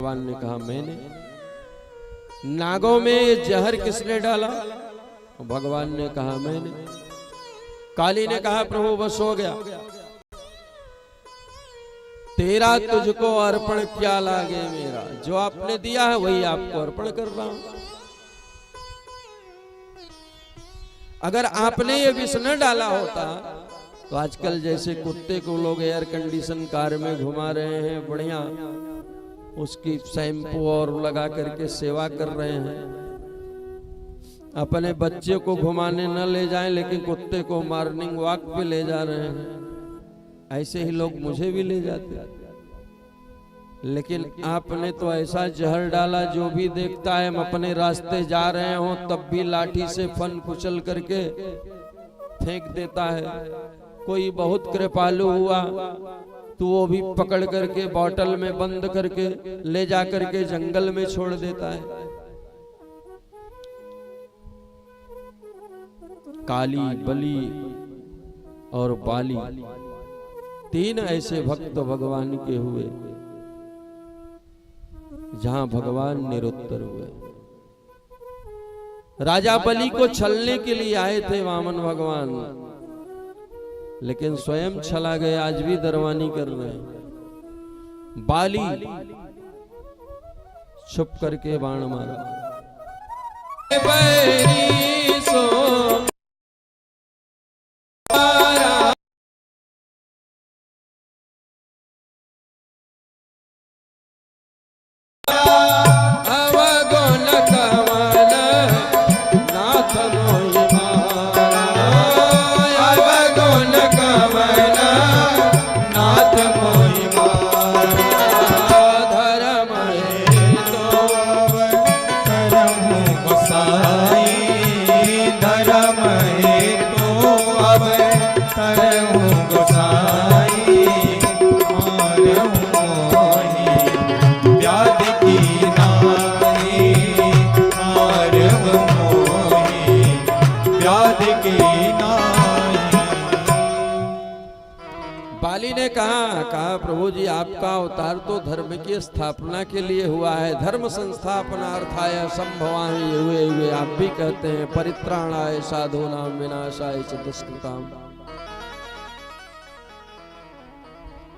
भगवान ने कहा मैंने। नागों में ये जहर किसने डाला? भगवान ने कहा मैंने। काली ने कहा प्रभु बस हो गया, तेरा तुझको अर्पण क्या लागे मेरा, जो आपने दिया है वही आपको अर्पण कर रहा हूं। अगर आपने ये विष न डाला होता तो आजकल जैसे कुत्ते को लोग एयर कंडीशन कार में घुमा रहे हैं, बढ़िया उसकी शैम्पू और लगा करके सेवा कर रहे हैं, अपने बच्चे को घुमाने न ले जाएं लेकिन कुत्ते को मॉर्निंग वॉक पे ले जा रहे हैं, ऐसे ही लोग मुझे भी ले जाते। लेकिन आपने तो ऐसा जहर डाला, जो भी देखता है हम अपने रास्ते जा रहे हों तब भी लाठी से फन कुचल करके फेंक देता है। कोई बहुत कृपालु हुआ तो वो भी पकड़ करके बोतल में बंद करके ले जा करके जंगल में छोड़ देता है। काली, बली और बाली तीन ऐसे भक्त भगवान के हुए जहां भगवान निरुत्तर हुए। राजा बलि को छलने के लिए आए थे वामन भगवान, लेकिन स्वयं छला गए, आज भी दरवानी कर रहे हैं। बाली छुप करके बाण मारा। बाली ने कहा प्रभु जी आपका अवतार तो धर्म की स्थापना के लिए हुआ है, धर्म संस्थापनार्थाय संभवामि युगे युगे। आप भी कहते हैं परित्राणाय साधूनां विनाशाय च दुष्कृतां।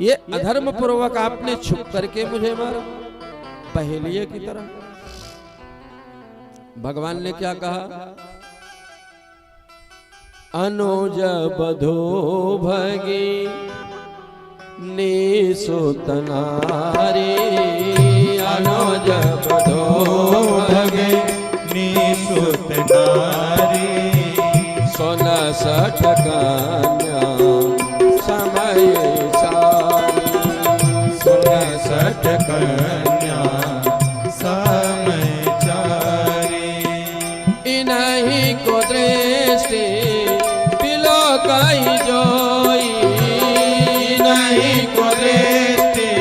ये अधर्म पूर्वक आपने छुप करके मुझे मारा पहेलिये की तरह। भगवान ने क्या कहा? अनुज बधो भगी निसुत नारी, अनुज बधो भगे निसुत नारी, सोना सठ कन्या समय सारी, सोना सठ कन्या समय चारी। इन्हीं को दृष्टि बिलो कही जोई, नहीं को दृष्टि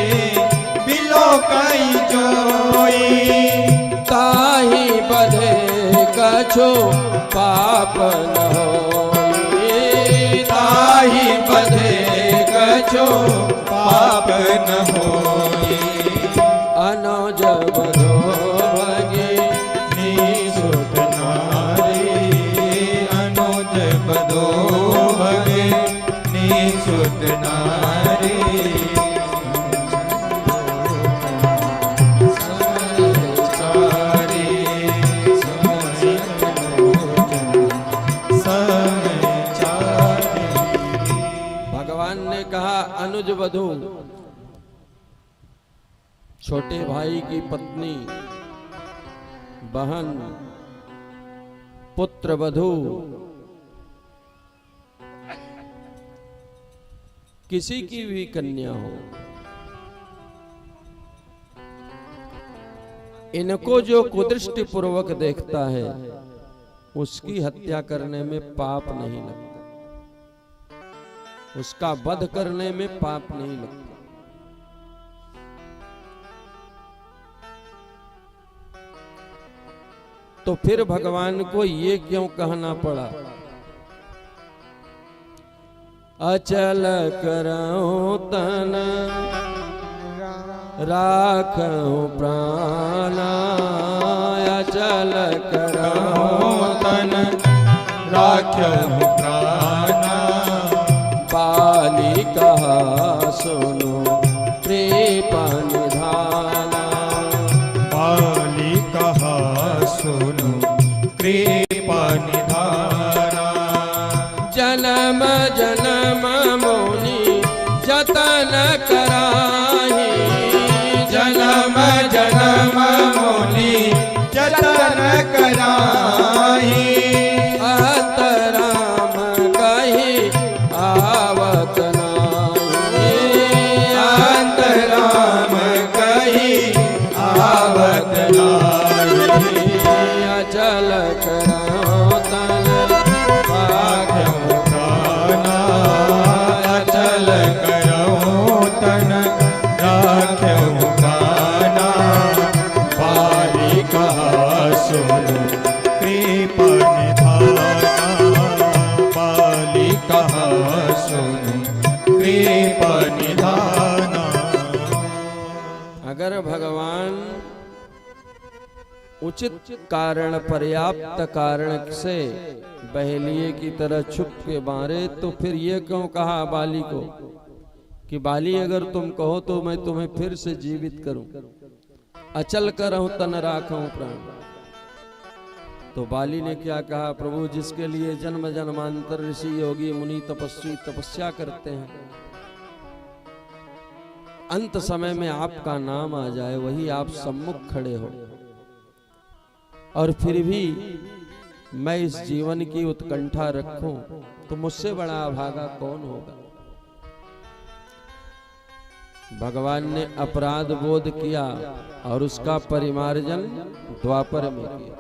बिलो कही जोई, ताही बधे कछु पाप न होई, ताही बधे कछु पाप न होई। अनुज बधो भगे निसुत नारी, अनुज बधो भगे निसुत नारी, भगवान ने कहा अनुज वधू, छोटे भाई की पत्नी, बहन, पुत्र वधू, किसी की भी कन्या हो, इनको जो कुदृष्टि पूर्वक देखता है उसकी हत्या करने में पाप नहीं लगता, उसका वध करने में पाप नहीं लगता। तो फिर भगवान को ये क्यों कहना पड़ा? अचल करऊं तन राखूं प्राणा अचल करऊं तन राख्यहु प्राणा बाली कहा सुनो कृपा निधाना बाली कहा सुनो कृपा निधाना जन्म जन्म मुनि जतन कराही जन्म जन्म मुनि जतन कराही अतराम कही आवत नाही अंतराम कही आवत नाही अचल करऊं तन राख्यहु प्राणा अचल करऊं तन राख्यहु प्राणा बाली कहा सुनो कृपा निधाना बाली कहा सुनो कृपा निधाना। अगर भगवान उचित कारण पर्याप्त कारण से बहेलिए की तरह छुप के मारे तो फिर ये क्यों कहा बाली को कि बाली अगर तुम कहो तो मैं तुम्हें फिर से जीवित करूं, अचल करऊं तन राखूं प्राण। तो बाली ने क्या कहा, प्रभु जिसके लिए जन्म जन्मांतर ऋषि योगी मुनि तपस्वी तपस्या करते हैं, अंत समय में आपका नाम आ जाए, वही आप सम्मुख खड़े हो, और फिर भी मैं इस जीवन की उत्कंठा रखूं तो मुझसे बड़ा अभागा कौन होगा। भगवान ने अपराध बोध किया और उसका परिमार्जन द्वापर में किया।